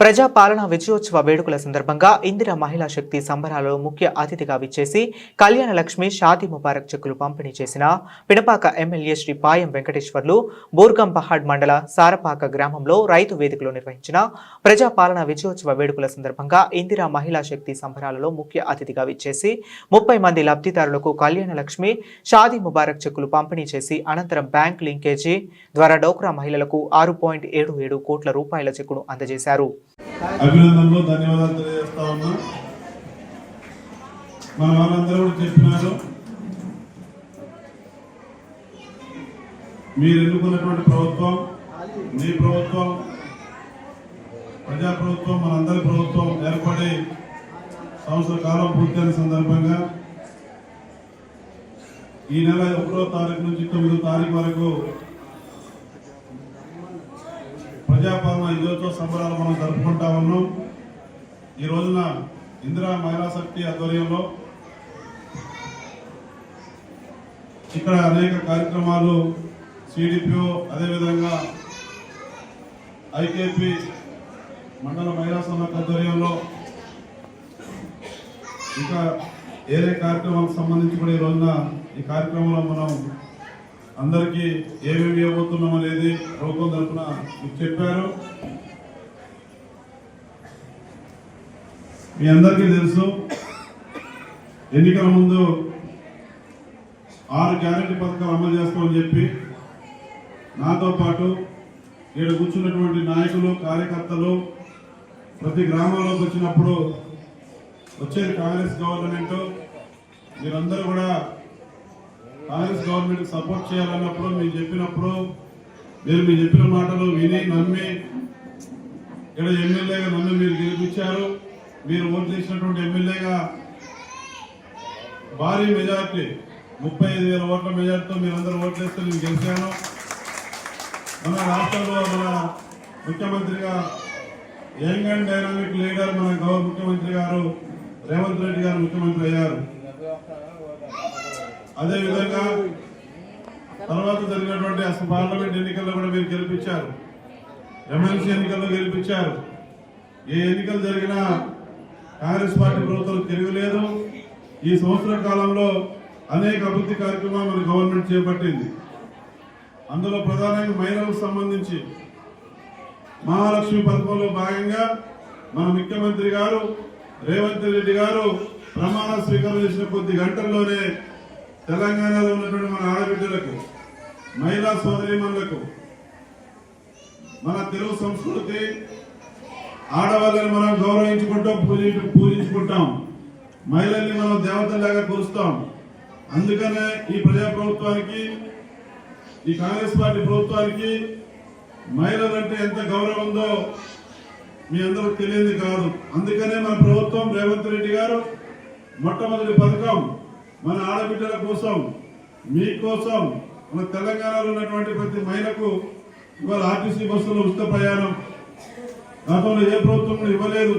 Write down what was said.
ప్రజా పాలన విజయోత్సవ వేడుకల సందర్భంగా ఇందిరా మహిళా శక్తి సంబరాలలో ముఖ్య అతిథిగా విచ్చేసి కళ్యాణ లక్ష్మి షాదీ ముబారక్ చెక్కులు పంపిణీ చేసిన పినపాక ఎమ్మెల్యే శ్రీ పాయం వెంకటేశ్వర్లు బోర్గంపహాడ్ మండల సారపాక గ్రామంలో రైతు వేదికలో నిర్వహించిన ప్రజా పాలన విజయోత్సవ వేడుకల సందర్భంగా ఇందిరా మహిళా శక్తి సంబరాలలో ముఖ్య అతిథిగా విచ్చేసి 30 మంది లబ్ధిదారులకు కళ్యాణ లక్ష్మి షాదీ ముబారక్ చెక్కులు పంపిణీ చేసి అనంతరం బ్యాంక్ లింకేజీ ద్వారా డోక్రా మహిళలకు 6.77 కోట్ల రూపాయల చెక్కును అందజేశారు. అభినందనలు ధన్యవాదాలు తెలియజేస్తా ఉన్నా. మన వాళ్ళందరూ కూడా చెప్పినారు, మీరు ఎన్నుకున్నటువంటి ప్రభుత్వం మీ ప్రభుత్వం ప్రజా ప్రభుత్వం మనందరి ప్రభుత్వం ఏర్పడి సంవత్సర కాలం పూర్తయిన సందర్భంగా ఈ నెల 1వ తారీఖు నుంచి 9వ తారీఖు వరకు ప్రజాపాలన విజయోత్సవ సంబరాలు మనం జరుపుకుంటా ఉన్నాం. ఈ రోజున ఇందిరా మహిళా శక్తి ఆధ్వర్యంలో ఇక్కడ అనేక కార్యక్రమాలు సిడిపిఓ అదేవిధంగా ఐకేపీ మండల మహిళా సంఘ ఆధ్వర్యంలో ఇంకా ఏరే కార్యక్రమాలకు సంబంధించి కూడా ఈ రోజున ఈ కార్యక్రమంలో మనం అందరికీ ఏమేమి ఇవ్వబోతున్నాం అనేది ప్రభుత్వం తరఫున మీకు చెప్పారు. మీ అందరికీ తెలుసు, ఎన్నికల ముందు 6 గ్యారెంటీ పథకాలు అమలు చేస్తామని చెప్పి నాతో పాటు ఇక్కడ కూర్చున్నటువంటి నాయకులు కార్యకర్తలు ప్రతి గ్రామంలోకి వచ్చినప్పుడు వచ్చేది కాంగ్రెస్ గవర్నమెంట్, మీరందరూ కూడా కాంగ్రెస్ గవర్నమెంట్ సపోర్ట్ చేయాలన్నప్పుడు మీరు చెప్పినప్పుడు మీరు చెప్పిన మాటలు విని నమ్మి ఇక్కడ ఎమ్మెల్యేగా నన్ను మీరు గెలిపించారు. మీరు ఓట్లు చేసినటువంటి ఎమ్మెల్యేగా భారీ మెజార్టీ 35,000 ఓట్ల మెజార్టీతో మీరందరూ ఓట్లేస్తే నేను గెలిచాను. మన రాష్ట్రంలో మన ముఖ్యమంత్రిగా యంగ్ అండ్ డైనామిక్ లీడర్ మన ముఖ్యమంత్రి గారు రేవంత్ రెడ్డి గారు ముఖ్యమంత్రి అయ్యారు. అదేవిధంగా తర్వాత జరిగినటువంటి అసలు పార్లమెంట్ ఎన్నికల్లో కూడా మీరు గెలిపించారు, ఎమ్మెల్సీ ఎన్నికల్లో గెలిపించారు. ఏ ఎన్నికలు జరిగినా కాంగ్రెస్ పార్టీ ప్రభుత్వం తిరగలేదు. ఈ సంవత్సర కాలంలో అనేక అభివృద్ధి కార్యక్రమాలు మన గవర్నమెంట్ చేపట్టింది. అందులో ప్రధానంగా మహిళలకు సంబంధించి మహాలక్ష్మి పథకంలో భాగంగా మన ముఖ్యమంత్రి గారు రేవంత్ రెడ్డి గారు ప్రమాణ స్వీకారం చేసిన కొద్ది గంటల్లోనే తెలంగాణలో ఉన్నటువంటి మన ఆడబిడ్డలకు మహిళా సోదరీమణులకు మన తెలుగు సంస్కృతి ఆడవాళ్ళని మనం గౌరవించుకుంటాం, పూజించుకుంటాం, మహిళల్ని మనం దేవతలాగా కొలుస్తాం. అందుకనే ఈ ప్రజా ప్రభుత్వానికి ఈ కాంగ్రెస్ పార్టీ ప్రభుత్వానికి మహిళలంటే ఎంత గౌరవం ఉందో మీ అందరూ తెలియదు కాదు. అందుకనే మన ప్రభుత్వం రేవంత్ రెడ్డి గారు మొట్టమొదటి పథకం మన ఆడబిడ్డల కోసం మీకోసం మన తెలంగాణలో ఉన్నటువంటి ప్రతి మహిళకు ఇవాళ ఆర్టీసీ బస్సులో ఉచిత ప్రయాణం గతంలో ఏ ప్రభుత్వం ఇవ్వలేదు.